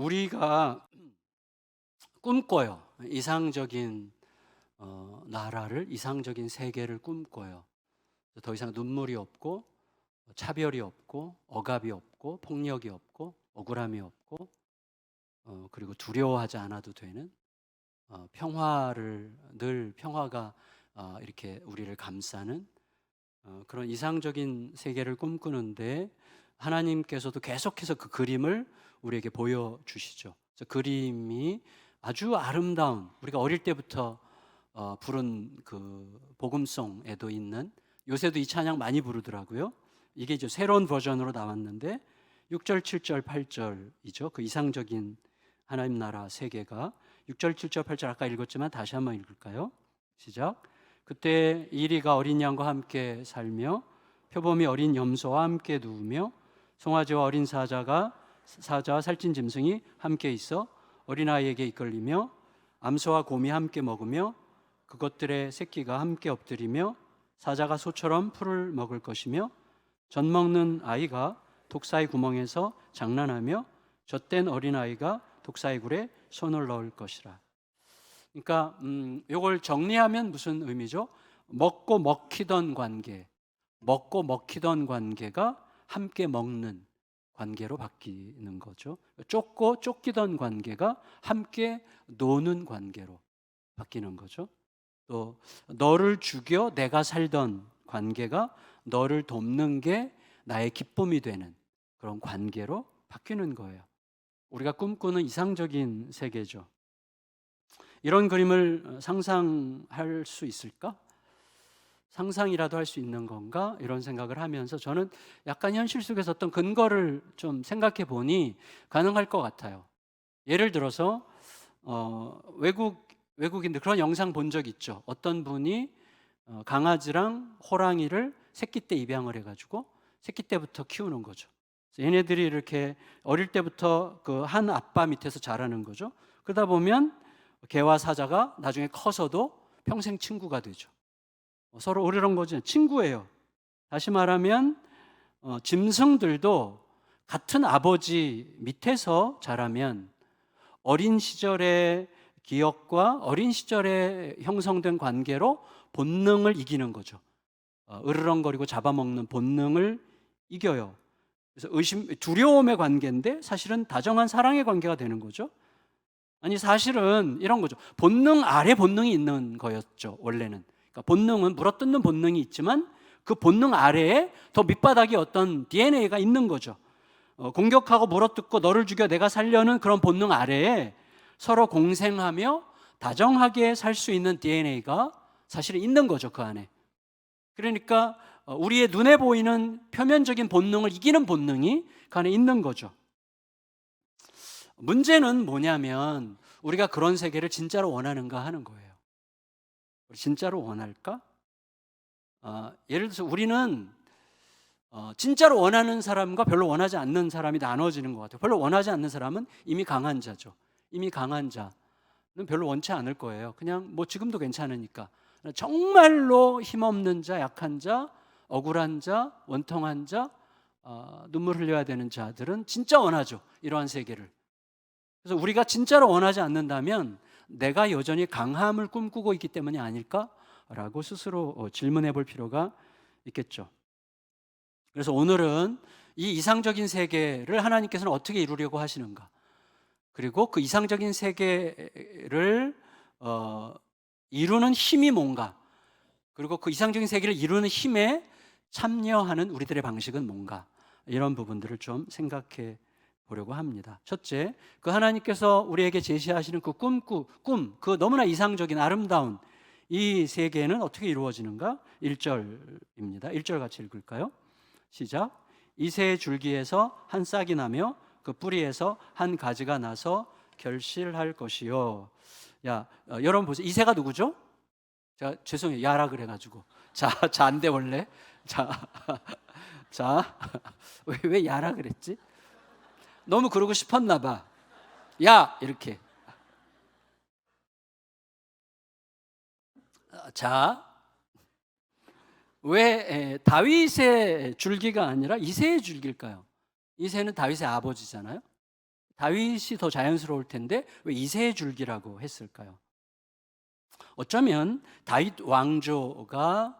우리가 꿈꿔요. 이상적인 나라를, 이상적인 세계를 꿈꿔요. 더 이상 눈물이 없고 차별이 없고 억압이 없고 폭력이 없고 억울함이 없고 그리고 두려워하지 않아도 되는 평화를, 늘 평화가 이렇게 우리를 감싸는 그런 이상적인 세계를 꿈꾸는데, 하나님께서도 계속해서 그 그림을 우리에게 보여주시죠. 그래서 그림이 아주 아름다운, 우리가 어릴 때부터 부른 그 복음송에도 있는, 요새도 이 찬양 많이 부르더라고요. 이게 이제 새로운 버전으로 나왔는데 6절, 7절, 8절이죠. 그 이상적인 하나님 나라 세계가 6절, 7절, 8절 아까 읽었지만 다시 한번 읽을까요? 시작. 그때 이리가 어린 양과 함께 살며 표범이 어린 염소와 함께 누우며 송아지와 어린 사자와 살찐 짐승이 함께 있어 어린아이에게 이끌리며 암소와 곰이 함께 먹으며 그것들의 새끼가 함께 엎드리며 사자가 소처럼 풀을 먹을 것이며 젖 먹는 아이가 독사의 구멍에서 장난하며 젖된 어린아이가 독사의 굴에 손을 넣을 것이라. 그러니까 이걸 정리하면 무슨 의미죠? 먹고 먹히던 관계, 먹고 먹히던 관계가 함께 먹는 관계로 바뀌는 거죠. 쫓고 쫓기던 관계가 함께 노는 관계로 바뀌는 거죠. 또 너를 죽여 내가 살던 관계가 너를 돕는 게 나의 기쁨이 되는 그런 관계로 바뀌는 거예요. 우리가 꿈꾸는 이상적인 세계죠. 이런 그림을 상상할 수 있을까? 상상이라도 할 수 있는 건가? 이런 생각을 하면서 저는 약간 현실 속에서 어떤 근거를 좀 생각해 보니 가능할 것 같아요. 예를 들어서 외국인들 그런 영상 본 적 있죠. 어떤 분이 강아지랑 호랑이를 새끼 때 입양을 해가지고 새끼 때부터 키우는 거죠. 얘네들이 이렇게 어릴 때부터 그 한 아빠 밑에서 자라는 거죠. 그러다 보면 개와 사자가 나중에 커서도 평생 친구가 되죠. 서로 어리런 거죠. 친구예요. 다시 말하면 짐승들도 같은 아버지 밑에서 자라면 어린 시절의 기억과 어린 시절에 형성된 관계로 본능을 이기는 거죠. 으르렁거리고 잡아먹는 본능을 이겨요. 그래서 두려움의 관계인데 사실은 다정한 사랑의 관계가 되는 거죠. 아니 사실은 이런 거죠. 본능 아래 본능이 있는 거였죠. 원래는. 그러니까 본능은 물어뜯는 본능이 있지만 그 본능 아래에 더 밑바닥에 어떤 DNA가 있는 거죠. 공격하고 물어뜯고 너를 죽여 내가 살려는 그런 본능 아래에 서로 공생하며 다정하게 살 수 있는 DNA가 사실은 있는 거죠. 그 안에. 그러니까 우리의 눈에 보이는 표면적인 본능을 이기는 본능이 그 안에 있는 거죠. 문제는 뭐냐면 우리가 그런 세계를 진짜로 원하는가 하는 거예요. 진짜로 원할까? 예를 들어서 우리는 진짜로 원하는 사람과 별로 원하지 않는 사람이 나눠지는 것 같아요. 별로 원하지 않는 사람은 이미 강한 자죠. 이미 강한 자는 별로 원치 않을 거예요. 그냥 뭐 지금도 괜찮으니까. 정말로 힘없는 자, 약한 자, 억울한 자, 원통한 자, 눈물 흘려야 되는 자들은 진짜 원하죠. 이러한 세계를. 그래서 우리가 진짜로 원하지 않는다면 내가 여전히 강함을 꿈꾸고 있기 때문이 아닐까라고 스스로 질문해 볼 필요가 있겠죠. 그래서 오늘은 이 이상적인 세계를 하나님께서는 어떻게 이루려고 하시는가, 그리고 그 이상적인 세계를 이루는 힘이 뭔가, 그리고 그 이상적인 세계를 이루는 힘에 참여하는 우리들의 방식은 뭔가, 이런 부분들을 좀 생각해 보려고 합니다. 첫째, 그 하나님께서 우리에게 제시하시는 그 꿈, 그 너무나 이상적인 아름다운 이 세계는 어떻게 이루어지는가? 1절입니다. 1절 같이 읽을까요? 시작. 이새의 줄기에서 한 싹이 나며 그 뿌리에서 한 가지가 나서 결실할 것이요. 여러분 보세요. 이새가 누구죠? 제가 죄송해요. 야라 그래가지고. 안 돼 원래. 왜 야라 그랬지? 너무 그러고 싶었나 봐. 야 이렇게. 왜 다윗의 줄기가 아니라 이새의 줄기일까요? 이새는 다윗의 아버지잖아요. 다윗이 더 자연스러울 텐데 왜 이새의 줄기라고 했을까요? 어쩌면 다윗 왕조가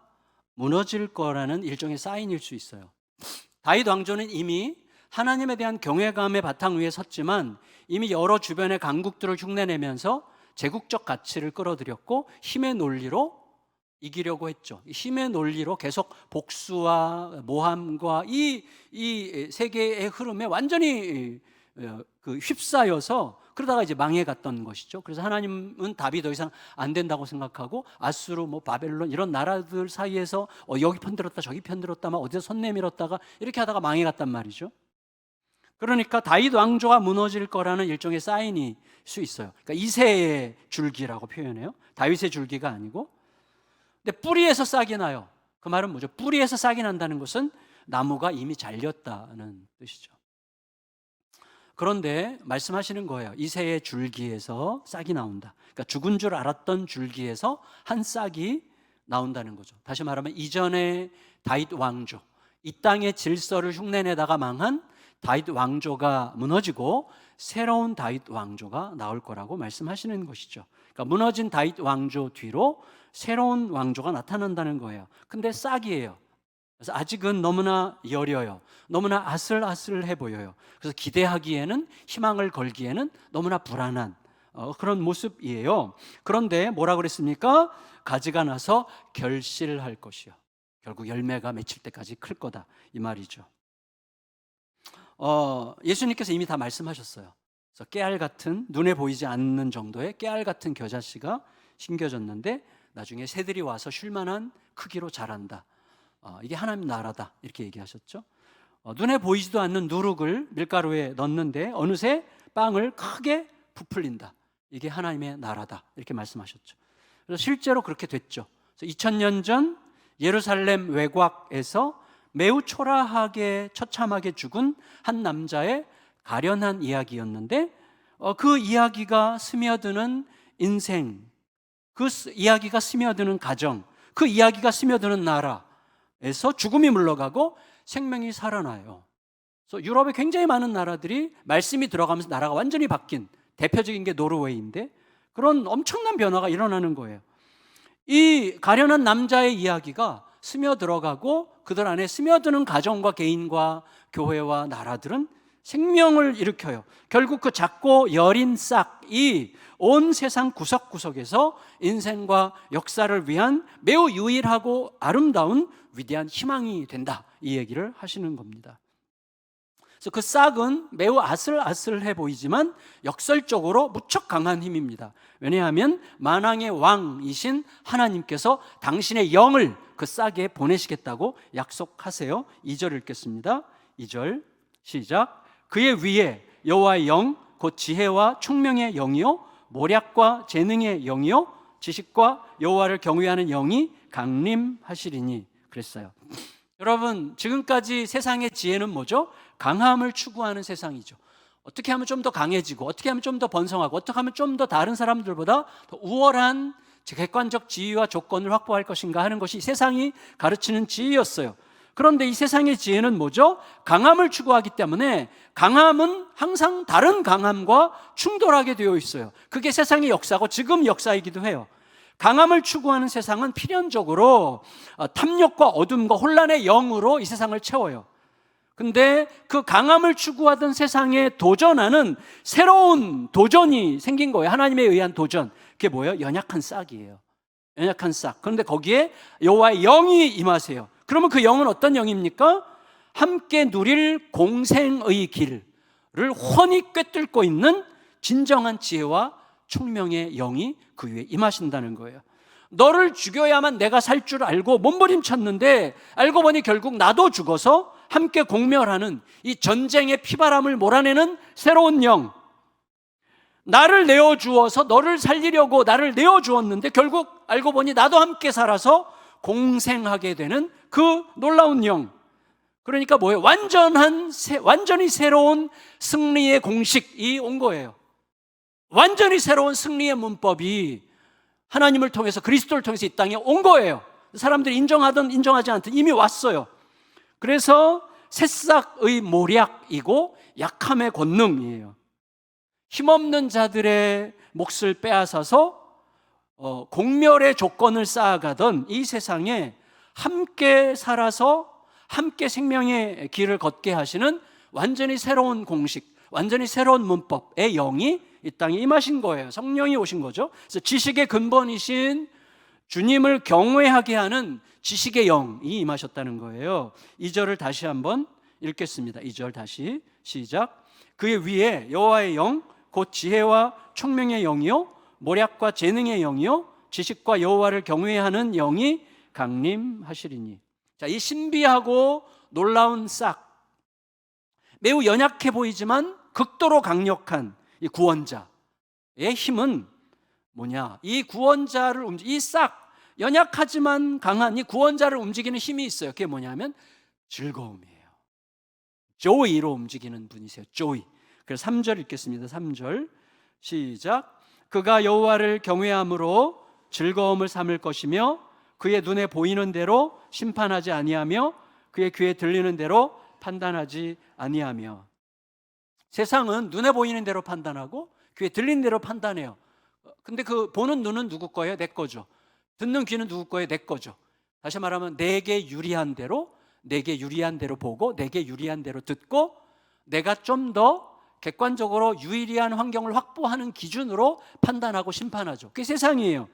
무너질 거라는 일종의 사인일 수 있어요. 다윗 왕조는 이미 하나님에 대한 경외감의 바탕 위에 섰지만 이미 여러 주변의 강국들을 흉내내면서 제국적 가치를 끌어들였고 힘의 논리로 이기려고 했죠. 힘의 논리로 계속 복수와 모함과 이 세계의 흐름에 완전히 휩싸여서 그러다가 이제 망해갔던 것이죠. 그래서 하나님은 답이 더 이상 안 된다고 생각하고 아수르, 바벨론 이런 나라들 사이에서 여기 편들었다 저기 편들었다 막 어디서 손 내밀었다가 이렇게 하다가 망해갔단 말이죠. 그러니까 다윗 왕조가 무너질 거라는 일종의 사인일 수 있어요. 그러니까 이새의 줄기라고 표현해요. 다윗의 줄기가 아니고. 근데 뿌리에서 싹이 나요. 그 말은 뭐죠? 뿌리에서 싹이 난다는 것은 나무가 이미 잘렸다는 뜻이죠. 그런데 말씀하시는 거예요. 이새의 줄기에서 싹이 나온다. 그러니까 죽은 줄 알았던 줄기에서 한 싹이 나온다는 거죠. 다시 말하면 이전의 다윗 왕조, 이 땅의 질서를 흉내내다가 망한 다윗 왕조가 무너지고 새로운 다윗 왕조가 나올 거라고 말씀하시는 것이죠. 그러니까 무너진 다윗 왕조 뒤로 새로운 왕조가 나타난다는 거예요. 근데 싹이에요. 그래서 아직은 너무나 여려요. 너무나 아슬아슬해 보여요. 그래서 기대하기에는, 희망을 걸기에는 너무나 불안한 그런 모습이에요. 그런데 뭐라 그랬습니까? 가지가 나서 결실할 것이요. 결국 열매가 맺힐 때까지 클 거다, 이 말이죠. 예수님께서 이미 다 말씀하셨어요. 그래서 깨알 같은, 눈에 보이지 않는 정도의 깨알 같은 겨자씨가 심겨졌는데 나중에 새들이 와서 쉴만한 크기로 자란다. 이게 하나님 나라다, 이렇게 얘기하셨죠. 눈에 보이지도 않는 누룩을 밀가루에 넣는데 어느새 빵을 크게 부풀린다. 이게 하나님의 나라다, 이렇게 말씀하셨죠. 그래서 실제로 그렇게 됐죠. 2000년 전 예루살렘 외곽에서 매우 초라하게 처참하게 죽은 한 남자의 가련한 이야기였는데 그 이야기가 스며드는 인생, 그 이야기가 스며드는 가정, 그 이야기가 스며드는 나라에서 죽음이 물러가고 생명이 살아나요. 그래서 유럽의 굉장히 많은 나라들이 말씀이 들어가면서 나라가 완전히 바뀐 대표적인 게 노르웨이인데 그런 엄청난 변화가 일어나는 거예요. 이 가련한 남자의 이야기가 스며들어가고 그들 안에 스며드는 가정과 개인과 교회와 나라들은 생명을 일으켜요. 결국 그 작고 여린 싹이 온 세상 구석구석에서 인생과 역사를 위한 매우 유일하고 아름다운 위대한 희망이 된다, 이 얘기를 하시는 겁니다. 그래서 그 싹은 매우 아슬아슬해 보이지만 역설적으로 무척 강한 힘입니다. 왜냐하면 만왕의 왕이신 하나님께서 당신의 영을 그 싹에 보내시겠다고 약속하세요. 2절 읽겠습니다. 2절 시작. 그의 위에 여호와의 영, 곧 지혜와 총명의 영이요 모략과 재능의 영이요 지식과 여호와를 경외하는 영이 강림하시리니 그랬어요. 여러분, 지금까지 세상의 지혜는 뭐죠? 강함을 추구하는 세상이죠. 어떻게 하면 좀 더 강해지고, 어떻게 하면 좀 더 번성하고, 어떻게 하면 좀 더 다른 사람들보다 더 우월한 객관적 지위와 조건을 확보할 것인가 하는 것이 세상이 가르치는 지혜였어요. 그런데 이 세상의 지혜는 뭐죠? 강함을 추구하기 때문에 강함은 항상 다른 강함과 충돌하게 되어 있어요. 그게 세상의 역사고 지금 역사이기도 해요. 강함을 추구하는 세상은 필연적으로 탐욕과 어둠과 혼란의 영으로 이 세상을 채워요. 근데 그 강함을 추구하던 세상에 도전하는 새로운 도전이 생긴 거예요. 하나님에 의한 도전. 그게 뭐예요? 연약한 싹이에요. 연약한 싹. 그런데 거기에 여호와의 영이 임하세요. 그러면 그 영은 어떤 영입니까? 함께 누릴 공생의 길을 훤히 꿰뚫고 있는 진정한 지혜와 총명의 영이 그 위에 임하신다는 거예요. 너를 죽여야만 내가 살 줄 알고 몸부림쳤는데 알고 보니 결국 나도 죽어서 함께 공멸하는 이 전쟁의 피바람을 몰아내는 새로운 영. 나를 내어주어서 너를 살리려고 나를 내어주었는데 결국 알고 보니 나도 함께 살아서 공생하게 되는 그 놀라운 영. 그러니까 뭐예요? 완전히 새로운 승리의 공식이 온 거예요. 완전히 새로운 승리의 문법이 하나님을 통해서, 그리스도를 통해서 이 땅에 온 거예요. 사람들이 인정하든 인정하지 않든 이미 왔어요. 그래서 새싹의 모략이고 약함의 권능이에요. 힘없는 자들의 몫을 빼앗아서 공멸의 조건을 쌓아가던 이 세상에 함께 살아서 함께 생명의 길을 걷게 하시는 완전히 새로운 공식, 완전히 새로운 문법의 영이 이 땅에 임하신 거예요. 성령이 오신 거죠. 그래서 지식의 근본이신 주님을 경외하게 하는 지식의 영이 임하셨다는 거예요. 2절을 다시 한번 읽겠습니다. 2절 다시 시작. 그의 위에 여호와의 영 곧 지혜와 총명의 영이요 모략과 재능의 영이요 지식과 여호와를 경외하는 영이 강림하시리니. 자, 이 신비하고 놀라운 싹, 매우 연약해 보이지만 극도로 강력한 이 구원자의 힘은 뭐냐? 이 구원자를 이 싹, 연약하지만 강한 이 구원자를 움직이는 힘이 있어요. 그게 뭐냐면 즐거움이에요. 조이로 움직이는 분이세요. 조이. 그래서 3절 읽겠습니다. 3절 시작. 그가 여호와를 경외함으로 즐거움을 삼을 것이며 그의 눈에 보이는 대로 심판하지 아니하며 그의 귀에 들리는 대로 판단하지 아니하며. 세상은 눈에 보이는 대로 판단하고 귀에 들리는 대로 판단해요. 근데 그 보는 눈은 누구 거예요? 내 거죠. 듣는 귀는 누구 거예요? 내 거죠. 다시 말하면 내게 유리한 대로 보고 내게 유리한 대로 듣고 내가 좀 더 객관적으로 유리한 환경을 확보하는 기준으로 판단하고 심판하죠. 그게 세상이에요.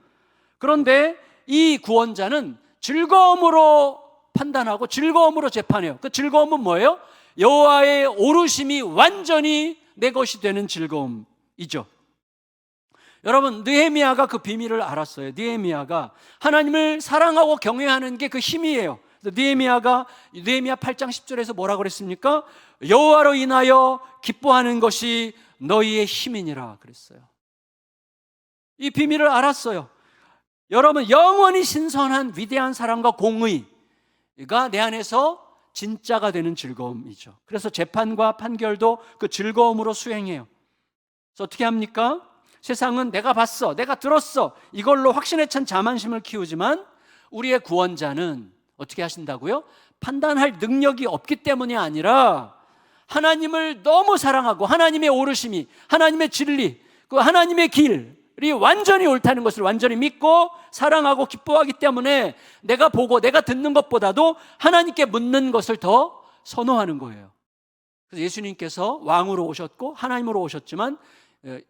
그런데 이 구원자는 즐거움으로 판단하고 즐거움으로 재판해요. 그 즐거움은 뭐예요? 여호와의 오르심이 완전히 내 것이 되는 즐거움이죠. 여러분, 느헤미야가 그 비밀을 알았어요. 느헤미야가 하나님을 사랑하고 경외하는 게 그 힘이에요. 느헤미야 8장 10절에서 뭐라고 그랬습니까? 여호와로 인하여 기뻐하는 것이 너희의 힘이니라 그랬어요. 이 비밀을 알았어요. 여러분, 영원히 신선한 위대한 사랑과 공의가 내 안에서 진짜가 되는 즐거움이죠. 그래서 재판과 판결도 그 즐거움으로 수행해요. 그래서 어떻게 합니까? 세상은 내가 봤어, 내가 들었어, 이걸로 확신에 찬 자만심을 키우지만 우리의 구원자는 어떻게 하신다고요? 판단할 능력이 없기 때문이 아니라 하나님을 너무 사랑하고 하나님의 오르심이, 하나님의 진리, 그 하나님의 길이 완전히 옳다는 것을 완전히 믿고 사랑하고 기뻐하기 때문에 내가 보고 내가 듣는 것보다도 하나님께 묻는 것을 더 선호하는 거예요. 그래서 예수님께서 왕으로 오셨고 하나님으로 오셨지만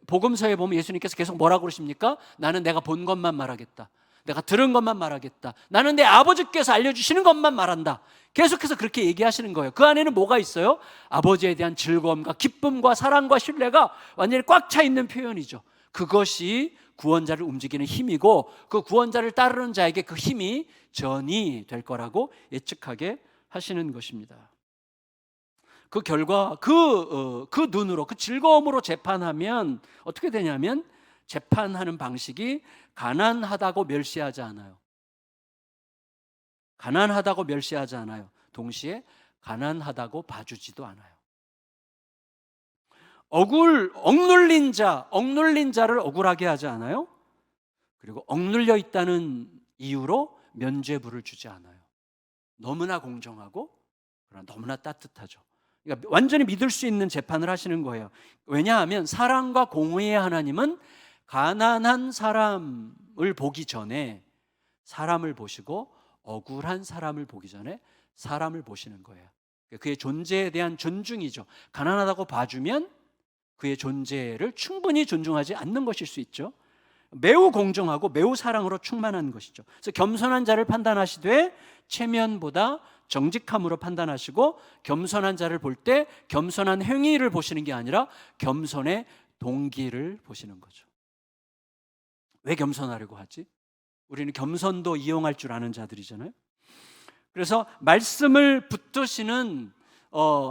복음서에 보면 예수님께서 계속 뭐라고 그러십니까? 나는 내가 본 것만 말하겠다, 내가 들은 것만 말하겠다, 나는 내 아버지께서 알려주시는 것만 말한다. 계속해서 그렇게 얘기하시는 거예요. 그 안에는 뭐가 있어요? 아버지에 대한 즐거움과 기쁨과 사랑과 신뢰가 완전히 꽉 차 있는 표현이죠. 그것이 구원자를 움직이는 힘이고 그 구원자를 따르는 자에게 그 힘이 전이 될 거라고 예측하게 하시는 것입니다. 그 결과 그 눈으로, 그 즐거움으로 재판하면 어떻게 되냐면 재판하는 방식이 가난하다고 멸시하지 않아요. 가난하다고 멸시하지 않아요. 동시에 가난하다고 봐주지도 않아요. 억눌린 자를 억울하게 하지 않아요. 그리고 억눌려 있다는 이유로 면죄부를 주지 않아요. 너무나 공정하고 그러나 너무나 따뜻하죠. 그러니까 완전히 믿을 수 있는 재판을 하시는 거예요. 왜냐하면 사랑과 공의의 하나님은 가난한 사람을 보기 전에 사람을 보시고 억울한 사람을 보기 전에 사람을 보시는 거예요. 그의 존재에 대한 존중이죠. 가난하다고 봐주면 그의 존재를 충분히 존중하지 않는 것일 수 있죠. 매우 공정하고 매우 사랑으로 충만한 것이죠. 그래서 겸손한 자를 판단하시되 체면보다 정직함으로 판단하시고, 겸손한 자를 볼 때 겸손한 행위를 보시는 게 아니라 겸손의 동기를 보시는 거죠. 왜 겸손하려고 하지? 우리는 겸손도 이용할 줄 아는 자들이잖아요. 그래서 말씀을 붙드시는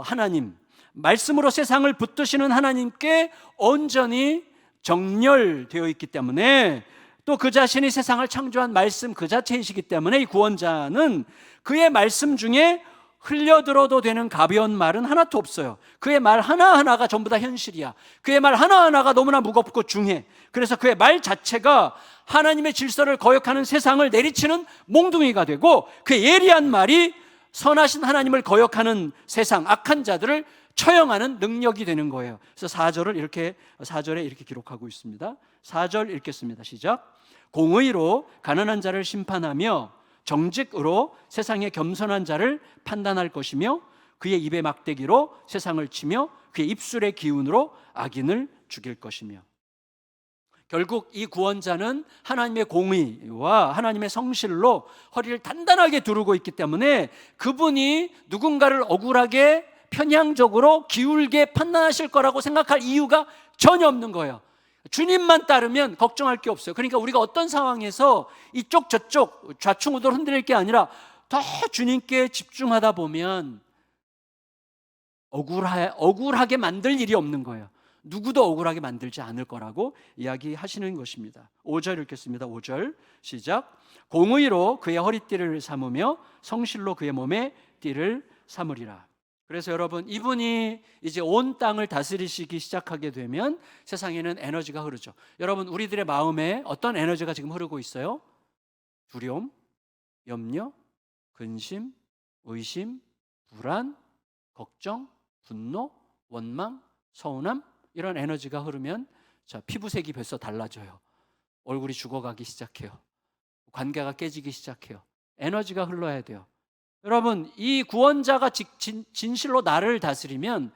하나님, 말씀으로 세상을 붙드시는 하나님께 온전히 정렬되어 있기 때문에, 또 그 자신이 세상을 창조한 말씀 그 자체이시기 때문에 이 구원자는 그의 말씀 중에 흘려들어도 되는 가벼운 말은 하나도 없어요. 그의 말 하나하나가 전부 다 현실이야. 그의 말 하나하나가 너무나 무겁고 중해. 그래서 그의 말 자체가 하나님의 질서를 거역하는 세상을 내리치는 몽둥이가 되고, 그의 예리한 말이 선하신 하나님을 거역하는 세상, 악한 자들을 처형하는 능력이 되는 거예요. 그래서 4절에 이렇게 기록하고 있습니다. 4절 읽겠습니다. 시작. 공의로 가난한 자를 심판하며 정직으로 세상의 겸손한 자를 판단할 것이며 그의 입의 막대기로 세상을 치며 그의 입술의 기운으로 악인을 죽일 것이며. 결국 이 구원자는 하나님의 공의와 하나님의 성실로 허리를 단단하게 두르고 있기 때문에 그분이 누군가를 억울하게 편향적으로 기울게 판단하실 거라고 생각할 이유가 전혀 없는 거예요. 주님만 따르면 걱정할 게 없어요. 그러니까 우리가 어떤 상황에서 이쪽 저쪽 좌충우돌 흔들릴 게 아니라 더 주님께 집중하다 보면 억울하게 만들 일이 없는 거예요. 누구도 억울하게 만들지 않을 거라고 이야기하시는 것입니다. 5절 읽겠습니다. 5절 시작. 공의로 그의 허리띠를 삼으며 성실로 그의 몸에 띠를 삼으리라. 그래서 여러분, 이분이 이제 온 땅을 다스리시기 시작하게 되면 세상에는 에너지가 흐르죠. 여러분, 우리들의 마음에 어떤 에너지가 지금 흐르고 있어요? 두려움, 염려, 근심, 의심, 불안, 걱정, 분노, 원망, 서운함, 이런 에너지가 흐르면 피부색이 벌써 달라져요. 얼굴이 죽어가기 시작해요. 관계가 깨지기 시작해요. 에너지가 흘러야 돼요. 여러분, 이 구원자가 진실로 나를 다스리면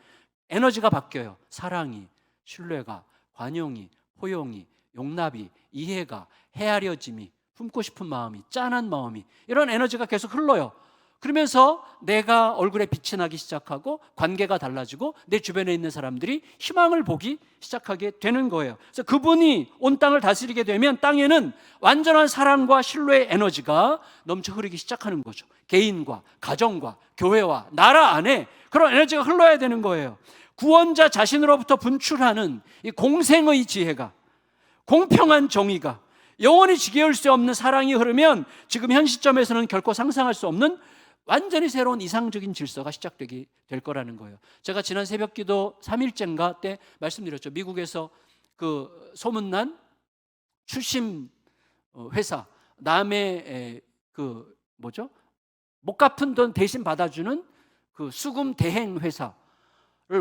에너지가 바뀌어요. 사랑이, 신뢰가, 관용이, 포용이, 용납이, 이해가, 헤아려짐이, 품고 싶은 마음이, 짠한 마음이, 이런 에너지가 계속 흘러요. 그러면서 내가 얼굴에 빛이 나기 시작하고 관계가 달라지고 내 주변에 있는 사람들이 희망을 보기 시작하게 되는 거예요. 그래서 그분이 온 땅을 다스리게 되면 땅에는 완전한 사랑과 신뢰의 에너지가 넘쳐 흐르기 시작하는 거죠. 개인과 가정과 교회와 나라 안에 그런 에너지가 흘러야 되는 거예요. 구원자 자신으로부터 분출하는 이 공생의 지혜가, 공평한 정의가, 영원히 지겨울 수 없는 사랑이 흐르면 지금 현 시점에서는 결코 상상할 수 없는 완전히 새로운 이상적인 질서가 시작되게 될 거라는 거예요. 제가 지난 새벽기도 3일째인가 때 말씀드렸죠. 미국에서 그 소문난 추심 회사, 남의 못 갚은 돈 대신 받아주는 그 수금 대행 회사를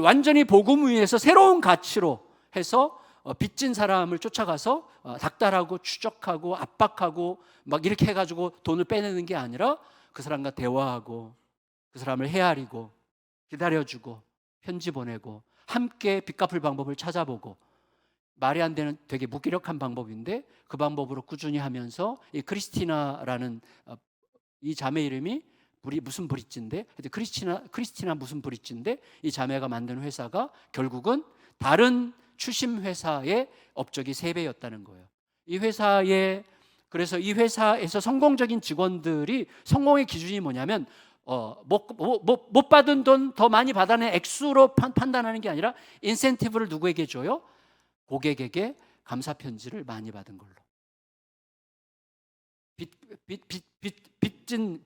완전히 복음 위에서 새로운 가치로 해서 빚진 사람을 쫓아가서 닥달하고 추적하고 압박하고 막 이렇게 해가지고 돈을 빼내는 게 아니라 그 사람과 대화하고 그 사람을 헤아리고 기다려주고 편지 보내고 함께 빚 갚을 방법을 찾아보고, 말이 안 되는 되게 무기력한 방법인데 그 방법으로 꾸준히 하면서 이 크리스티나라는 이 자매 이름이 무슨 브릿지인데 크리스티나 무슨 브릿지인데 이 자매가 만든 회사가 결국은 다른 추심 회사의 업적이 3배였다는 거예요. 그래서 이 회사에서 성공적인 직원들이 성공의 기준이 뭐냐면 못 받은 돈 더 많이 받아낸 액수로 판단하는 게 아니라 인센티브를 누구에게 줘요? 고객에게 감사 편지를 많이 받은 걸로.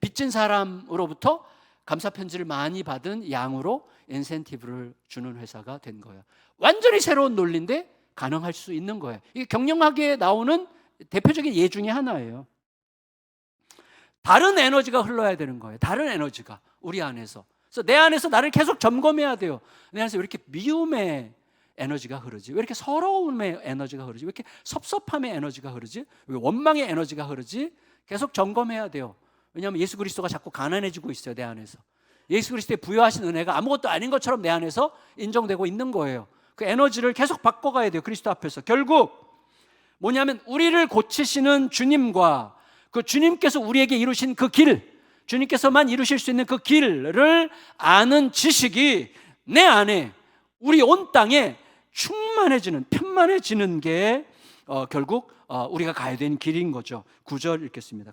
빚진 사람으로부터 감사 편지를 많이 받은 양으로 인센티브를 주는 회사가 된 거예요. 완전히 새로운 논리인데 가능할 수 있는 거예요. 이게 경영학에 나오는 대표적인 예 중에 하나예요. 다른 에너지가 흘러야 되는 거예요. 다른 에너지가 우리 안에서. 그래서 내 안에서 나를 계속 점검해야 돼요. 내 안에서 왜 이렇게 미움의 에너지가 흐르지? 왜 이렇게 서러움의 에너지가 흐르지? 왜 이렇게 섭섭함의 에너지가 흐르지? 왜 원망의 에너지가 흐르지? 계속 점검해야 돼요. 왜냐하면 예수 그리스도가 자꾸 가난해지고 있어요. 내 안에서. 예수 그리스도의 부여하신 은혜가 아무것도 아닌 것처럼 내 안에서 인정되고 있는 거예요. 그 에너지를 계속 바꿔가야 돼요. 그리스도 앞에서. 결국 뭐냐면 우리를 고치시는 주님과 그 주님께서 우리에게 이루신 그 길, 주님께서만 이루실 수 있는 그 길을 아는 지식이 내 안에, 우리 온 땅에 충만해지는, 편만해지는 게 결국 우리가 가야 되는 길인 거죠. 9절 읽겠습니다.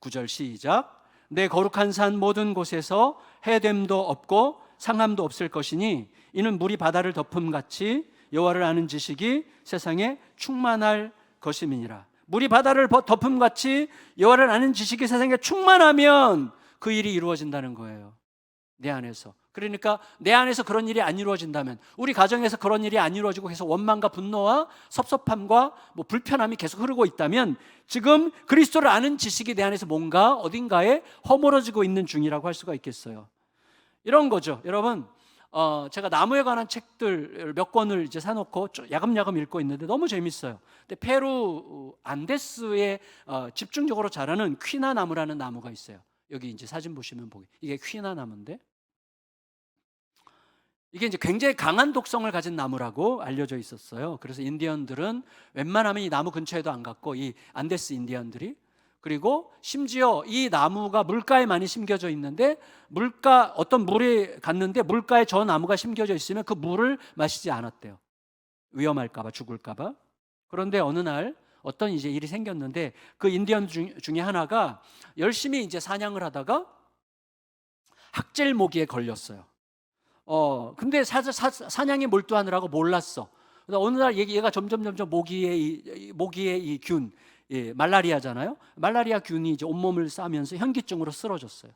9절 시작. 내 거룩한 산 모든 곳에서 해됨도 없고 상함도 없을 것이니 이는 물이 바다를 덮음같이 여호와를 아는 지식이 세상에 충만할 것임이니라. 물이 바다를 덮음같이 여호와를 아는 지식이 세상에 충만하면 그 일이 이루어진다는 거예요. 내 안에서. 그러니까 내 안에서 그런 일이 안 이루어진다면, 우리 가정에서 그런 일이 안 이루어지고 계속 원망과 분노와 섭섭함과 불편함이 계속 흐르고 있다면 지금 그리스도를 아는 지식이 내 안에서 뭔가 어딘가에 허물어지고 있는 중이라고 할 수가 있겠어요. 이런 거죠. 여러분, 제가 나무에 관한 책들 몇 권을 이제 사놓고 야금야금 읽고 있는데 너무 재밌어요. 근데 페루 안데스에 집중적으로 자라는 퀴나 나무라는 나무가 있어요. 여기 이제 사진 보시면 이게 퀴나 나무인데, 이게 이제 굉장히 강한 독성을 가진 나무라고 알려져 있었어요. 그래서 인디언들은 웬만하면 이 나무 근처에도 안 갔고, 이 안데스 인디언들이, 그리고 심지어 이 나무가 물가에 많이 심겨져 있는데, 어떤 물에 갔는데 물가에 저 나무가 심겨져 있으면 그 물을 마시지 않았대요. 위험할까봐, 죽을까봐. 그런데 어느 날 어떤 이제 일이 생겼는데, 그 인디언 중에 하나가 열심히 이제 사냥을 하다가 학질 모기에 걸렸어요. 근데 사냥에 몰두하느라고 몰랐어. 어느 날 얘가 점점 모기의 이 균, 말라리아잖아요. 말라리아 균이 이제 온몸을 싸면서 현기증으로 쓰러졌어요.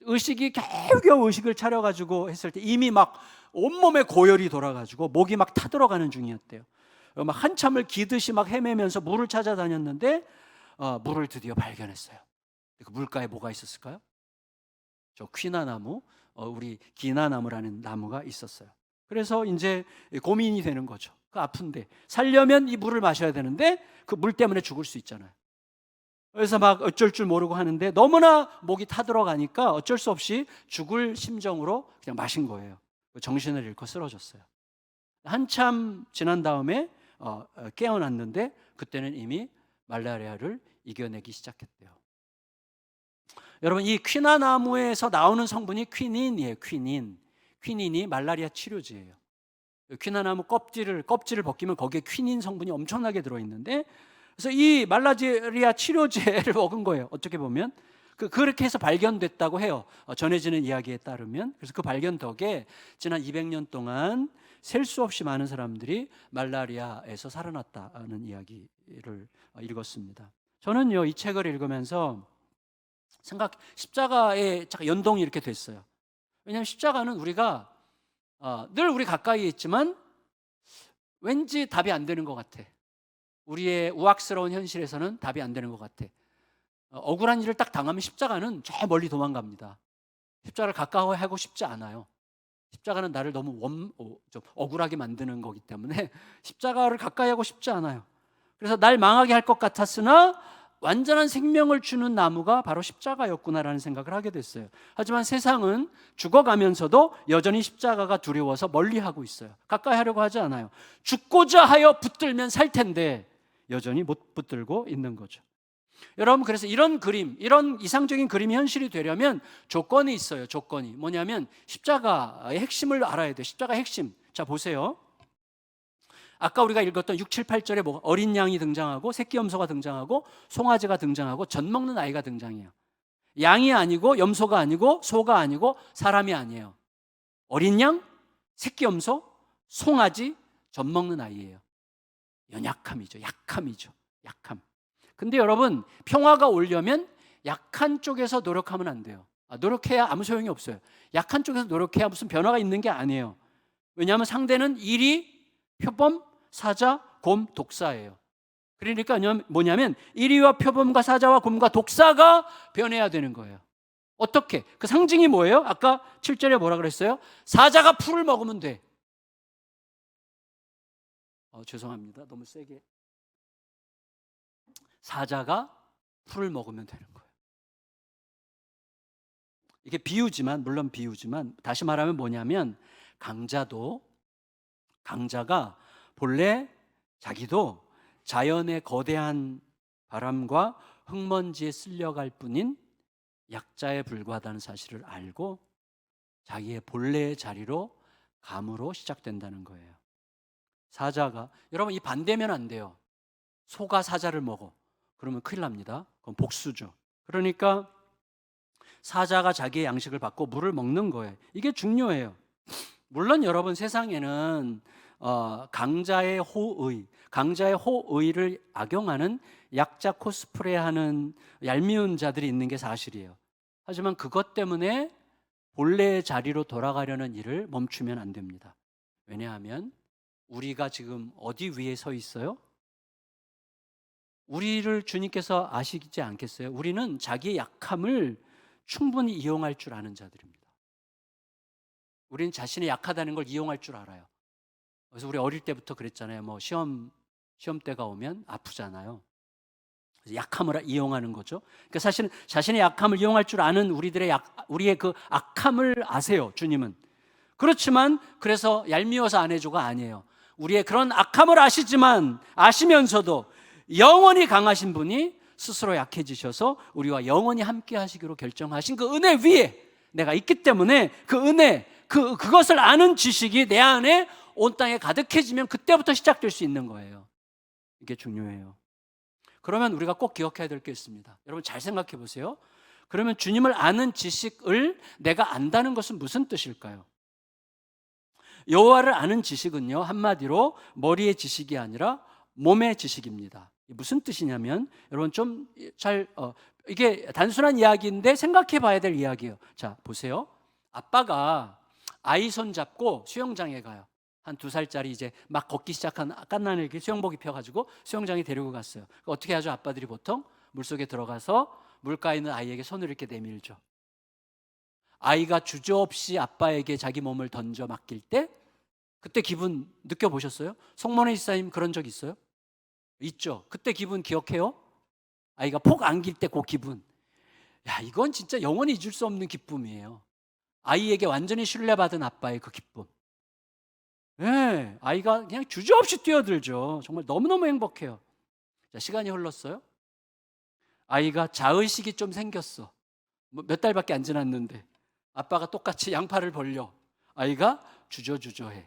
겨우겨우 의식을 차려가지고 했을 때 이미 막 온몸에 고열이 돌아가지고 목이 막 타들어가는 중이었대요. 막 한참을 기듯이 막 헤매면서 물을 찾아다녔는데 물을 드디어 발견했어요. 그 물가에 뭐가 있었을까요? 저 퀴나나무, 우리 기나나무라는 나무가 있었어요. 그래서 이제 고민이 되는 거죠. 그 아픈데 살려면 이 물을 마셔야 되는데 그 물 때문에 죽을 수 있잖아요. 그래서 막 어쩔 줄 모르고 하는데 너무나 목이 타들어가니까 어쩔 수 없이 죽을 심정으로 그냥 마신 거예요. 정신을 잃고 쓰러졌어요. 한참 지난 다음에 깨어났는데 그때는 이미 말라리아를 이겨내기 시작했대요. 여러분, 이 퀴나나무에서 나오는 성분이 퀴닌이에요. 퀴닌이 말라리아 치료제예요. 퀴나나무 껍질을 벗기면 거기에 퀴닌 성분이 엄청나게 들어있는데, 그래서 이 말라리아 치료제를 먹은 거예요. 어떻게 보면 그렇게 해서 발견됐다고 해요. 전해지는 이야기에 따르면. 그래서 그 발견 덕에 지난 200년 동안 셀 수 없이 많은 사람들이 말라리아에서 살아났다는 이야기를 읽었습니다. 저는요, 이 책을 읽으면서 십자가에 연동이 이렇게 됐어요. 왜냐하면 십자가는 우리가 늘 우리 가까이에 있지만 왠지 답이 안 되는 것 같아. 우리의 우악스러운 현실에서는 답이 안 되는 것 같아. 억울한 일을 딱 당하면 십자가는 저 멀리 도망갑니다. 십자가를 가까워하고 싶지 않아요. 십자가는 나를 너무 좀 억울하게 만드는 거기 때문에 십자가를 가까이 하고 싶지 않아요. 그래서 날 망하게 할 것 같았으나 완전한 생명을 주는 나무가 바로 십자가였구나라는 생각을 하게 됐어요. 하지만 세상은 죽어가면서도 여전히 십자가가 두려워서 멀리하고 있어요. 가까이 하려고 하지 않아요. 죽고자 하여 붙들면 살 텐데 여전히 못 붙들고 있는 거죠. 여러분, 그래서 이런 이상적인 그림이 현실이 되려면 조건이 있어요. 조건이 뭐냐면 십자가의 핵심을 알아야 돼요. 십자가의 핵심. 자, 보세요. 아까 우리가 읽었던 6, 7, 8절에 어린 양이 등장하고 새끼 염소가 등장하고 송아지가 등장하고 젖 먹는 아이가 등장해요. 양이 아니고 염소가 아니고 소가 아니고 사람이 아니에요. 어린 양, 새끼 염소, 송아지, 젖 먹는 아이예요. 연약함이죠. 약함. 근데 여러분, 평화가 오려면 약한 쪽에서 노력하면 안 돼요. 노력해야 아무 소용이 없어요. 약한 쪽에서 노력해야 무슨 변화가 있는 게 아니에요. 왜냐하면 상대는 이리, 표범, 사자, 곰, 독사예요. 그러니까 뭐냐면 이리와 표범과 사자와 곰과 독사가 변해야 되는 거예요. 어떻게? 그 상징이 뭐예요? 아까 7절에 뭐라 그랬어요? 사자가 풀을 먹으면 돼. 죄송합니다. 너무 세게. 사자가 풀을 먹으면 되는 거예요. 이게 물론 비유지만 다시 말하면 뭐냐면 강자가 본래 자기도 자연의 거대한 바람과 흙먼지에 쓸려갈 뿐인 약자에 불과하다는 사실을 알고 자기의 본래의 자리로 감으로 시작된다는 거예요. 사자가, 여러분, 이 반대면 안 돼요. 소가 사자를 먹어. 그러면 큰일 납니다. 그건 복수죠. 그러니까 사자가 자기의 양식을 받고 물을 먹는 거예요. 이게 중요해요. 물론 여러분, 세상에는 강자의 호의를 악용하는 약자 코스프레하는 얄미운 자들이 있는 게 사실이에요. 하지만 그것 때문에 본래의 자리로 돌아가려는 일을 멈추면 안 됩니다. 왜냐하면 우리가 지금 어디 위에 서 있어요? 우리를 주님께서 아시지 않겠어요? 우리는 자기의 약함을 충분히 이용할 줄 아는 자들입니다. 우리는 자신이 약하다는 걸 이용할 줄 알아요. 그래서 우리 어릴 때부터 그랬잖아요. 뭐 시험 때가 오면 아프잖아요. 그래서 약함을 이용하는 거죠. 그러니까 사실은 자신의 약함을 이용할 줄 아는 우리의 그 악함을 아세요, 주님은. 그렇지만 그래서 얄미워서 안 해줘가 아니에요. 우리의 그런 악함을 아시면서도 영원히 강하신 분이 스스로 약해지셔서 우리와 영원히 함께 하시기로 결정하신 그 은혜 위에 내가 있기 때문에 그 은혜, 그것을 아는 지식이 내 안에 온 땅에 가득해지면 그때부터 시작될 수 있는 거예요. 이게 중요해요. 그러면 우리가 꼭 기억해야 될 게 있습니다. 여러분 잘 생각해 보세요. 그러면 주님을 아는 지식을 내가 안다는 것은 무슨 뜻일까요? 여호와를 아는 지식은요, 한마디로 머리의 지식이 아니라 몸의 지식입니다. 무슨 뜻이냐면 여러분 좀 잘 이게 단순한 이야기인데 생각해 봐야 될 이야기예요. 자, 보세요. 아빠가 아이 손 잡고 수영장에 가요. 한 2살짜리 이제 막 걷기 시작한 갓난아기 수영복 입혀가지고 수영장에 데리고 갔어요. 어떻게 하죠? 아빠들이 보통 물속에 들어가서 물가에 있는 아이에게 손을 이렇게 내밀죠. 아이가 주저없이 아빠에게 자기 몸을 던져 맡길 때 그때 기분 느껴보셨어요? 송문회 집사님 그런 적 있어요? 있죠. 그때 기분 기억해요? 아이가 폭 안길 때 그 기분. 야, 이건 진짜 영원히 잊을 수 없는 기쁨이에요. 아이에게 완전히 신뢰받은 아빠의 그 기쁨. 네, 아이가 그냥 주저없이 뛰어들죠. 정말 너무너무 행복해요. 자, 시간이 흘렀어요. 아이가 자의식이 좀 생겼어. 몇 달밖에 안 지났는데 아빠가 똑같이 양팔을 벌려. 아이가 주저주저해.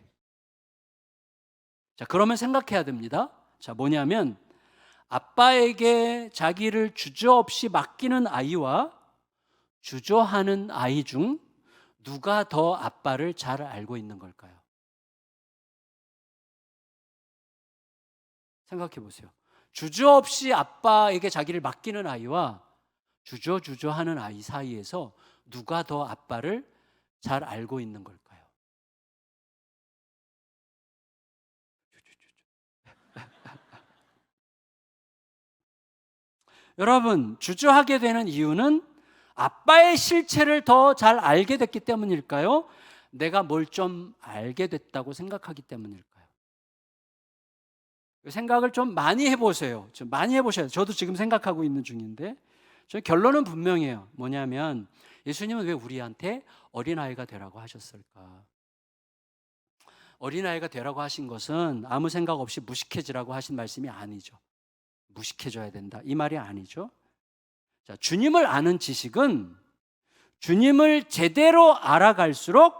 자, 그러면 생각해야 됩니다. 자, 뭐냐면 아빠에게 자기를 주저없이 맡기는 아이와 주저하는 아이 중 누가 더 아빠를 잘 알고 있는 걸까요? 생각해 보세요. 주저없이 아빠에게 자기를 맡기는 아이와 주저하는 아이 사이에서 누가 더 아빠를 잘 알고 있는 걸까요? 여러분, 주저하게 되는 이유는 아빠의 실체를 더 잘 알게 됐기 때문일까요? 내가 뭘 좀 알게 됐다고 생각하기 때문일까요? 생각을 좀 많이 해보세요. 좀 많이 해보셔야 돼요. 저도 지금 생각하고 있는 중인데 저 결론은 분명해요. 뭐냐면 예수님은 왜 우리한테 어린아이가 되라고 하셨을까? 어린아이가 되라고 하신 것은 아무 생각 없이 무식해지라고 하신 말씀이 아니죠. 무식해져야 된다. 이 말이 아니죠. 자, 주님을 아는 지식은 주님을 제대로 알아갈수록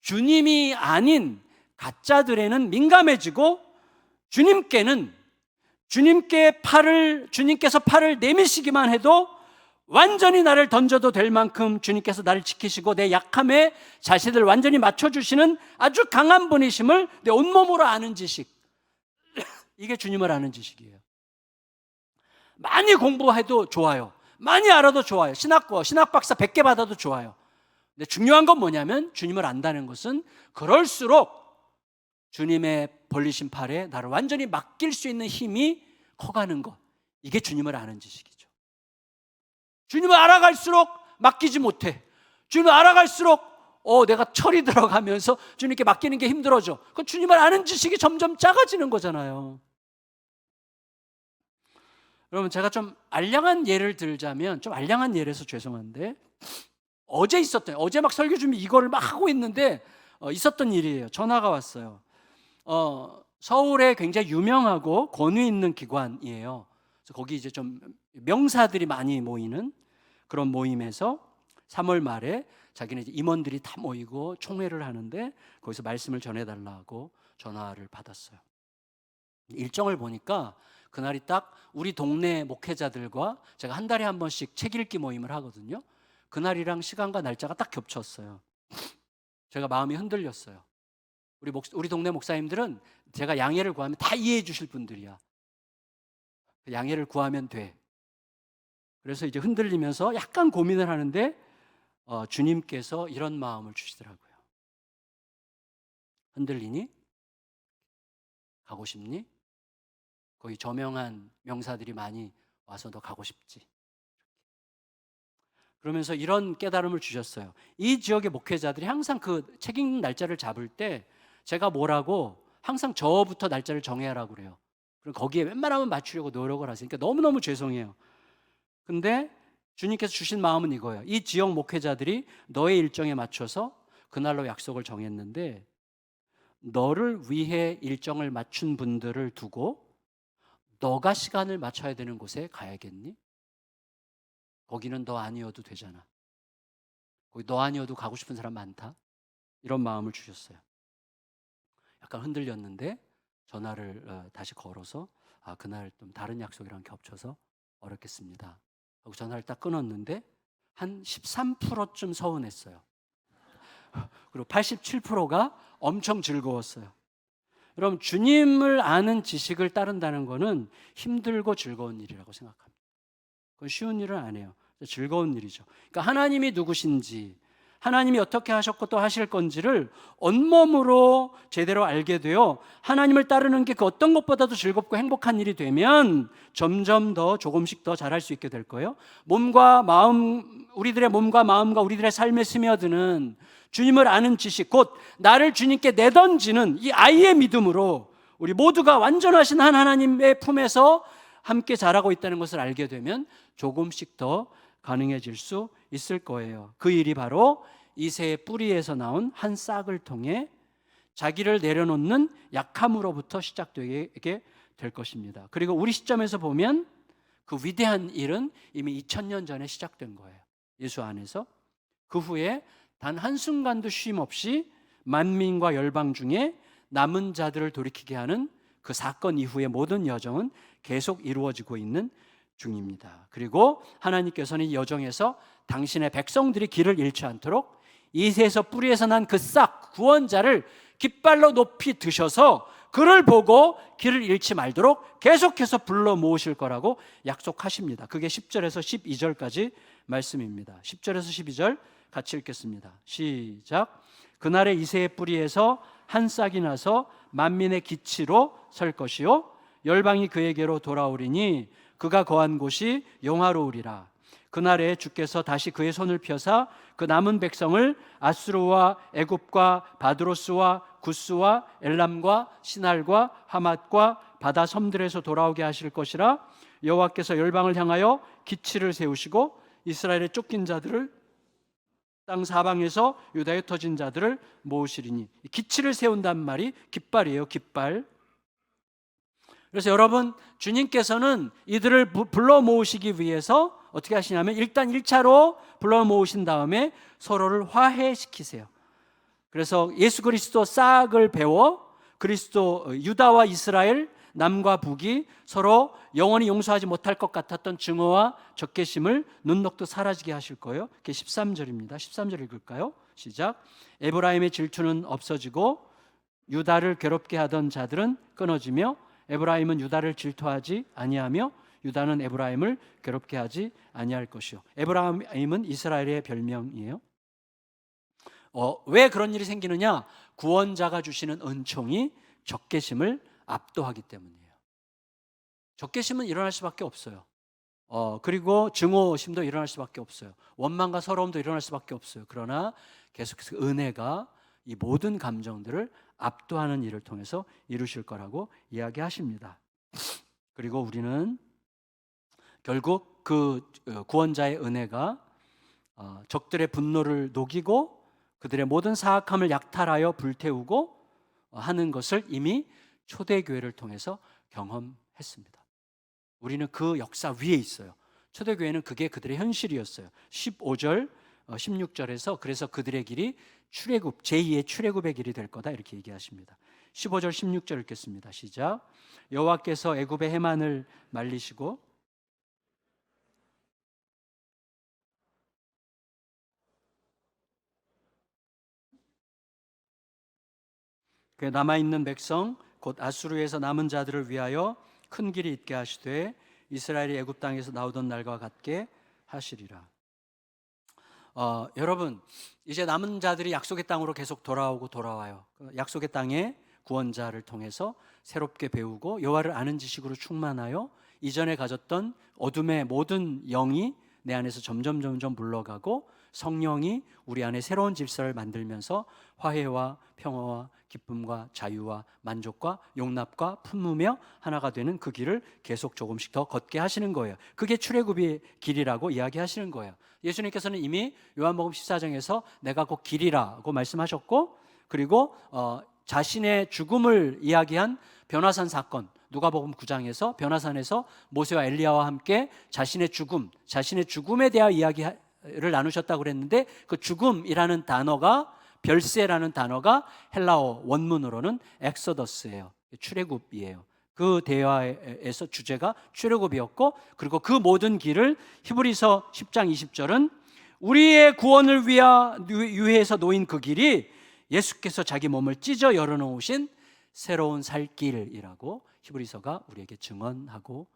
주님이 아닌 가짜들에는 민감해지고 주님께서 팔을 내미시기만 해도 완전히 나를 던져도 될 만큼 주님께서 나를 지키시고 내 약함에 자신을 완전히 맞춰주시는 아주 강한 분이심을 내 온몸으로 아는 지식. 이게 주님을 아는 지식이에요. 많이 공부해도 좋아요. 많이 알아도 좋아요. 신학 박사 100개 받아도 좋아요. 근데 중요한 건 뭐냐면 주님을 안다는 것은 그럴수록 주님의 벌리신 팔에 나를 완전히 맡길 수 있는 힘이 커가는 것. 이게 주님을 아는 지식이죠. 주님을 알아갈수록 맡기지 못해. 주님을 알아갈수록 내가 철이 들어가면서 주님께 맡기는 게 힘들어져. 그 주님을 아는 지식이 점점 작아지는 거잖아요. 여러분, 제가 좀 알량한 예를 들자면, 좀 알량한 예라서 죄송한데 어제 막 설교 준비 이거를 막 하고 있는데 있었던 일이에요. 전화가 왔어요. 서울에 굉장히 유명하고 권위 있는 기관이에요. 그래서 거기 이제 좀 명사들이 많이 모이는 그런 모임에서 3월 말에 자기네 이제 임원들이 다 모이고 총회를 하는데 거기서 말씀을 전해달라고 전화를 받았어요. 일정을 보니까 그날이 딱 우리 동네 목회자들과 제가 한 달에 한 번씩 책 읽기 모임을 하거든요. 그날이랑 시간과 날짜가 딱 겹쳤어요. 제가 마음이 흔들렸어요. 우리 동네 목사님들은 제가 양해를 구하면 다 이해해 주실 분들이야. 양해를 구하면 돼. 그래서 이제 흔들리면서 약간 고민을 하는데 주님께서 이런 마음을 주시더라고요. 흔들리니? 가고 싶니? 거기 저명한 명사들이 많이 와서 너 가고 싶지? 그러면서 이런 깨달음을 주셨어요. 이 지역의 목회자들이 항상 그 책 읽는 날짜를 잡을 때 제가 뭐라고 항상 저부터 날짜를 정해라고 그래요. 그럼 거기에 웬만하면 맞추려고 노력을 하세요. 그러니까 너무너무 죄송해요. 근데 주님께서 주신 마음은 이거예요. 이 지역 목회자들이 너의 일정에 맞춰서 그날로 약속을 정했는데 너를 위해 일정을 맞춘 분들을 두고 너가 시간을 맞춰야 되는 곳에 가야겠니? 거기는 너 아니어도 되잖아. 거기 너 아니어도 가고 싶은 사람 많다. 이런 마음을 주셨어요. 약간 흔들렸는데 전화를 다시 걸어서 그날 좀 다른 약속이랑 겹쳐서 어렵겠습니다 하고 전화를 딱 끊었는데 한 13%쯤 서운했어요. 그리고 87%가 엄청 즐거웠어요. 여러분, 주님을 아는 지식을 따른다는 것은 힘들고 즐거운 일이라고 생각합니다. 그건 쉬운 일은 아니에요. 즐거운 일이죠. 그러니까 하나님이 누구신지, 하나님이 어떻게 하셨고 또 하실 건지를 온몸으로 제대로 알게 되어 하나님을 따르는 게 그 어떤 것보다도 즐겁고 행복한 일이 되면 점점 더 조금씩 더 잘할 수 있게 될 거예요. 몸과 마음, 우리들의 몸과 마음과 우리들의 삶에 스며드는 주님을 아는 지식, 곧 나를 주님께 내던지는 이 아이의 믿음으로 우리 모두가 완전하신 한 하나님의 품에서 함께 자라고 있다는 것을 알게 되면 조금씩 더 가능해질 수 있을 거예요. 그 일이 바로 이새의 뿌리에서 나온 한 싹을 통해 자기를 내려놓는 약함으로부터 시작되게 될 것입니다. 그리고 우리 시점에서 보면 그 위대한 일은 이미 2000년 전에 시작된 거예요. 예수 안에서. 그 후에 단 한순간도 쉼 없이 만민과 열방 중에 남은 자들을 돌이키게 하는 그 사건 이후의 모든 여정은 계속 이루어지고 있는 중입니다. 그리고 하나님께서는 이 여정에서 당신의 백성들이 길을 잃지 않도록 이새에서 뿌리에서 난 그 싹 구원자를 깃발로 높이 드셔서 그를 보고 길을 잃지 말도록 계속해서 불러 모으실 거라고 약속하십니다. 그게 10절에서 12절까지 말씀입니다. 10절에서 12절 같이 읽겠습니다. 시작. 그날의 이새의 뿌리에서 한 싹이 나서 만민의 기치로 설 것이요 열방이 그에게로 돌아오리니 그가 거한 곳이 영화로우리라. 그날에 주께서 다시 그의 손을 펴사 그 남은 백성을 아수르와 애굽과 바드로스와 구스와 엘람과 시날과 하맛과 바다 섬들에서 돌아오게 하실 것이라. 여호와께서 열방을 향하여 기치를 세우시고 이스라엘의 쫓긴 자들을 땅 사방에서 유다에 터진 자들을 모으시리니. 기치를 세운단 말이 깃발이에요. 깃발. 그래서 여러분, 주님께서는 이들을 불러 모으시기 위해서 어떻게 하시냐면 일단 1차로 불러 모으신 다음에 서로를 화해시키세요. 그래서 예수 그리스도 싹을 배워 그리스도 유다와 이스라엘 남과 북이 서로 영원히 용서하지 못할 것 같았던 증오와 적개심을 눈녹듯 사라지게 하실 거예요. 그게 13절입니다. 13절 읽을까요? 시작. 에브라임의 질투는 없어지고 유다를 괴롭게 하던 자들은 끊어지며 에브라임은 유다를 질투하지 아니하며 유다는 에브라임을 괴롭게 하지 아니할 것이요. 에브라임은 이스라엘의 별명이에요. 왜 그런 일이 생기느냐? 구원자가 주시는 은총이 적개심을 압도하기 때문이에요. 적개심은 일어날 수밖에 없어요. 그리고 증오심도 일어날 수밖에 없어요. 원망과 서러움도 일어날 수밖에 없어요. 그러나 계속해서 은혜가 이 모든 감정들을 압도하는 일을 통해서 이루실 거라고 이야기하십니다. 그리고 우리는 결국 그 구원자의 은혜가 적들의 분노를 녹이고 그들의 모든 사악함을 약탈하여 불태우고 하는 것을 이미 초대교회를 통해서 경험했습니다. 우리는 그 역사 위에 있어요. 초대교회는 그게 그들의 현실이었어요. 15절, 16절에서 그래서 그들의 길이 출애굽, 제2의 출애굽의 길이 될 거다 이렇게 얘기하십니다. 15절, 16절 읽겠습니다. 시작. 여호와께서 애굽의 해만을 말리시고 그 남아있는 백성 곧 아수르에서 남은 자들을 위하여 큰 길이 있게 하시되 이스라엘이 애굽 땅에서 나오던 날과 같게 하시리라. 여러분, 이제 남은 자들이 약속의 땅으로 계속 돌아오고 돌아와요. 약속의 땅에 구원자를 통해서 새롭게 배우고 여호와를 아는 지식으로 충만하여 이전에 가졌던 어둠의 모든 영이 내 안에서 점점 물러가고 성령이 우리 안에 새로운 질서를 만들면서 화해와 평화와 기쁨과 자유와 만족과 용납과 품으며 하나가 되는 그 길을 계속 조금씩 더 걷게 하시는 거예요. 그게 출애굽의 길이라고 이야기하시는 거예요. 예수님께서는 이미 요한복음 14장에서 내가 곧 길이라고 말씀하셨고, 그리고 자신의 죽음을 이야기한 변화산 사건, 누가복음 9장에서 변화산에서 모세와 엘리야와 함께 자신의 죽음에 대한 이야기를 나누셨다고 그랬는데, 그 죽음이라는 단어가, 별세라는 단어가 헬라어 원문으로는 엑소더스예요. 출애굽이에요. 그 대화에서 주제가 출애굽이었고, 그리고 그 모든 길을 히브리서 10장 20절은 우리의 구원을 위해서 놓인 그 길이 예수께서 자기 몸을 찢어 열어놓으신 새로운 살 길이라고 히브리서가 우리에게 증언하고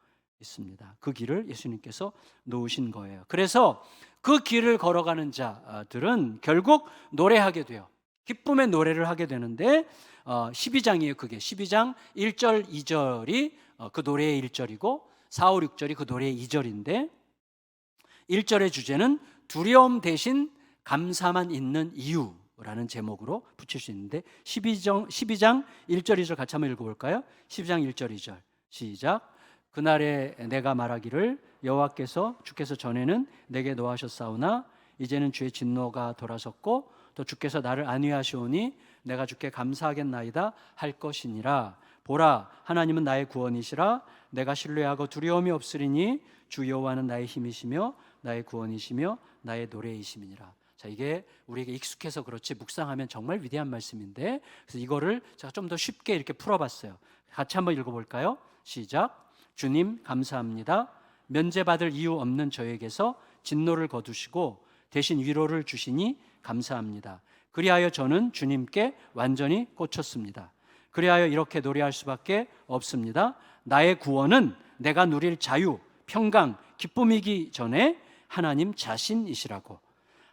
있습니다. 그 길을 예수님께서 놓으신 거예요. 그래서 그 길을 걸어가는 자들은 결국 노래하게 돼요. 기쁨의 노래를 하게 되는데 12장이에요. 그게 12장 1절 2절이 그 노래의 1절이고 4, 5, 6절이 그 노래의 2절인데, 1절의 주제는 두려움 대신 감사만 있는 이유라는 제목으로 붙일 수 있는데, 12장 1절 2절 같이 한번 읽어볼까요? 12장 1절 2절 시작. 그날에 내가 말하기를 주께서 전에는 내게 노하셨사오나 이제는 주의 진노가 돌아섰고 또 주께서 나를 안위하시오니 내가 주께 감사하겠나이다 할 것이니라. 보라, 하나님은 나의 구원이시라. 내가 신뢰하고 두려움이 없으리니 주 여호와는 나의 힘이시며 나의 구원이시며 나의 노래이심이니라. 자, 이게 우리에게 익숙해서 그렇지 묵상하면 정말 위대한 말씀인데, 그래서 이거를 제가 좀 더 쉽게 이렇게 풀어봤어요. 같이 한번 읽어볼까요? 시작. 주님 감사합니다. 면제받을 이유 없는 저에게서 진노를 거두시고 대신 위로를 주시니 감사합니다. 그리하여 저는 주님께 완전히 꽂혔습니다. 그리하여 이렇게 노래할 수밖에 없습니다. 나의 구원은 내가 누릴 자유, 평강, 기쁨이기 전에 하나님 자신이시라고.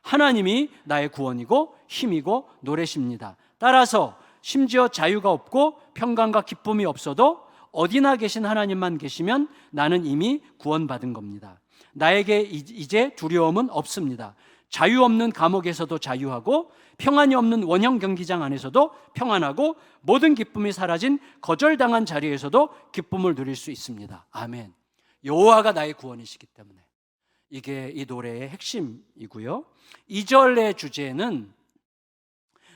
하나님이 나의 구원이고 힘이고 노래십니다. 따라서 심지어 자유가 없고 평강과 기쁨이 없어도 어디나 계신 하나님만 계시면 나는 이미 구원받은 겁니다. 나에게 이제 두려움은 없습니다. 자유 없는 감옥에서도 자유하고 평안이 없는 원형 경기장 안에서도 평안하고 모든 기쁨이 사라진 거절당한 자리에서도 기쁨을 누릴 수 있습니다. 아멘. 여호와가 나의 구원이시기 때문에. 이게 이 노래의 핵심이고요. 2절의 주제는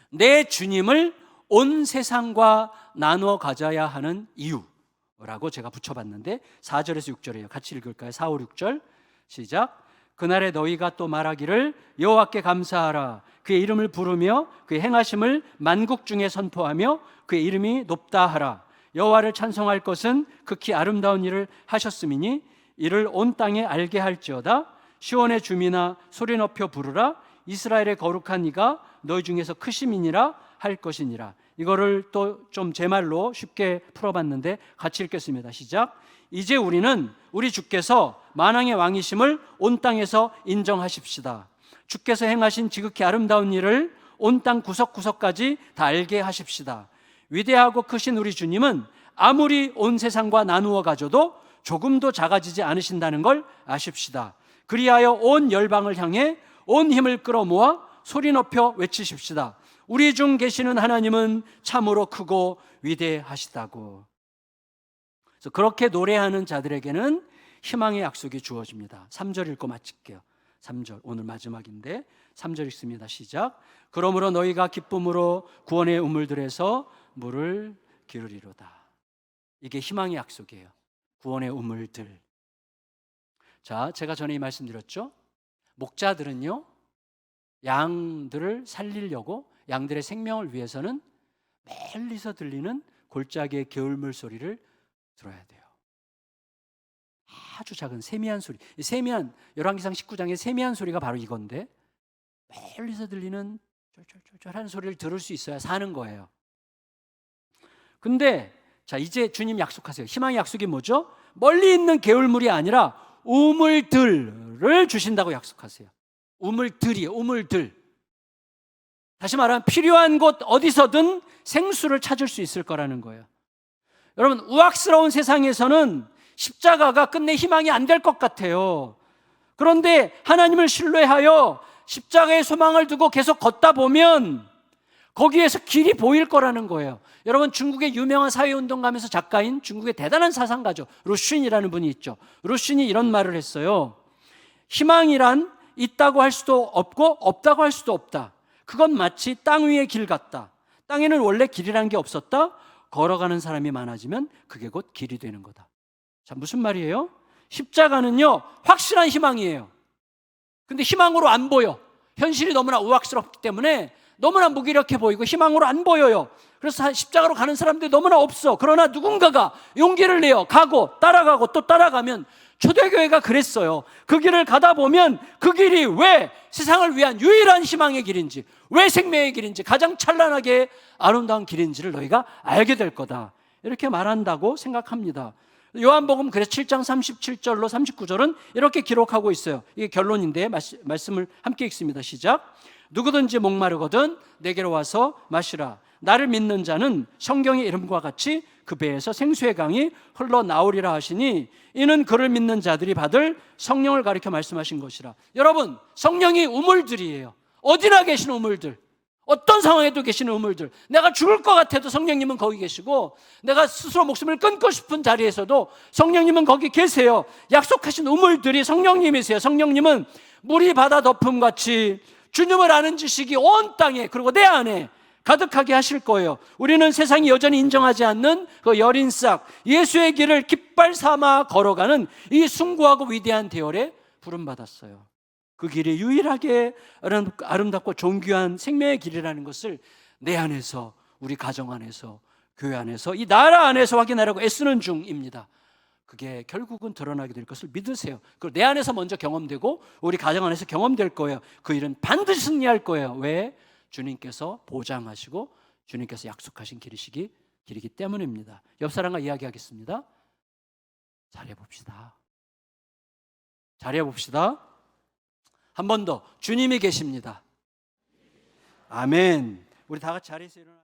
내 주님을 온 세상과 나누어 가져야 하는 이유라고 제가 붙여봤는데 4절에서 6절이에요. 같이 읽을까요? 4, 5, 6절 시작. 그날에 너희가 또 말하기를 여호와께 감사하라. 그의 이름을 부르며 그의 행하심을 만국 중에 선포하며 그의 이름이 높다 하라. 여호와를 찬송할 것은 극히 아름다운 일을 하셨음이니 이를 온 땅에 알게 할지어다. 시온의 주민아 소리 높여 부르라. 이스라엘의 거룩한 이가 너희 중에서 크심이니라 할 것이니라. 이거를 또 좀 제 말로 쉽게 풀어봤는데 같이 읽겠습니다. 시작. 이제 우리는 우리 주께서 만왕의 왕이심을 온 땅에서 인정하십시다. 주께서 행하신 지극히 아름다운 일을 온 땅 구석구석까지 다 알게 하십시다. 위대하고 크신 우리 주님은 아무리 온 세상과 나누어 가져도 조금도 작아지지 않으신다는 걸 아십시다. 그리하여 온 열방을 향해 온 힘을 끌어모아 소리 높여 외치십시다. 우리 중 계시는 하나님은 참으로 크고 위대하시다고. 그래서 그렇게 노래하는 자들에게는 희망의 약속이 주어집니다. 3절 읽고 마칠게요. 3절 오늘 마지막인데 3절 읽습니다. 시작. 그러므로 너희가 기쁨으로 구원의 우물들에서 물을 기르리로다. 이게 희망의 약속이에요. 구원의 우물들. 자, 제가 전에 이 말씀드렸죠. 목자들은요, 양들을 살리려고 양들의 생명을 위해서는 멀리서 들리는 골짜기의 개울물 소리를 들어야 돼요. 아주 작은 세미한 소리. 세미한, 열왕기상 19장의 세미한 소리가 바로 이건데 멀리서 들리는 쫄쫄쫄쫄하는 소리를 들을 수 있어야 사는 거예요. 근데 자, 이제 주님 약속하세요. 희망의 약속이 뭐죠? 멀리 있는 개울물이 아니라 우물들을 주신다고 약속하세요. 우물들이에요. 우물들. 다시 말하면 필요한 곳 어디서든 생수를 찾을 수 있을 거라는 거예요. 여러분, 우악스러운 세상에서는 십자가가 끝내 희망이 안 될 것 같아요. 그런데 하나님을 신뢰하여 십자가의 소망을 두고 계속 걷다 보면 거기에서 길이 보일 거라는 거예요. 여러분, 중국의 유명한 사회운동가면서 작가인 중국의 대단한 사상가죠. 루슌이라는 분이 있죠. 루슌이 이런 말을 했어요. 희망이란 있다고 할 수도 없고 없다고 할 수도 없다. 그건 마치 땅 위의 길 같다. 땅에는 원래 길이라는 게 없었다. 걸어가는 사람이 많아지면 그게 곧 길이 되는 거다. 자, 무슨 말이에요? 십자가는요, 확실한 희망이에요. 근데 희망으로 안 보여. 현실이 너무나 우악스럽기 때문에 너무나 무기력해 보이고 희망으로 안 보여요. 그래서 십자가로 가는 사람들이 너무나 없어. 그러나 누군가가 용기를 내어 가고 따라가고 또 따라가면, 초대교회가 그랬어요. 그 길을 가다 보면 그 길이 왜 세상을 위한 유일한 희망의 길인지, 왜 생명의 길인지, 가장 찬란하게 아름다운 길인지를 너희가 알게 될 거다. 이렇게 말한다고 생각합니다. 요한복음 그래서 7장 37절로 39절은 이렇게 기록하고 있어요. 이게 결론인데 말씀을 함께 읽습니다. 시작. 누구든지 목마르거든 내게로 와서 마시라. 나를 믿는 자는 성경의 이름과 같이 그 배에서 생수의 강이 흘러나오리라 하시니, 이는 그를 믿는 자들이 받을 성령을 가리켜 말씀하신 것이라. 여러분, 성령이 우물들이에요. 어디나 계신 우물들, 어떤 상황에도 계시는 우물들. 내가 죽을 것 같아도 성령님은 거기 계시고, 내가 스스로 목숨을 끊고 싶은 자리에서도 성령님은 거기 계세요. 약속하신 우물들이 성령님이세요. 성령님은 물이 바다 덮음같이 주님을 아는 지식이 온 땅에, 그리고 내 안에 가득하게 하실 거예요. 우리는 세상이 여전히 인정하지 않는 그 여린 싹, 예수의 길을 깃발 삼아 걸어가는 이 숭고하고 위대한 대열에 부름받았어요. 그 길이 유일하게 아름답고 존귀한 생명의 길이라는 것을 내 안에서, 우리 가정 안에서, 교회 안에서, 이 나라 안에서 확인하려고 애쓰는 중입니다. 그게 결국은 드러나게 될 것을 믿으세요. 그리고 내 안에서 먼저 경험되고 우리 가정 안에서 경험될 거예요. 그 일은 반드시 승리할 거예요. 왜? 주님께서 보장하시고 주님께서 약속하신 길이기 때문입니다. 옆 사람과 이야기하겠습니다. 잘해봅시다. 잘해봅시다. 한 번 더. 주님이 계십니다. 아멘. 우리 다 같이 자리에서 일어나.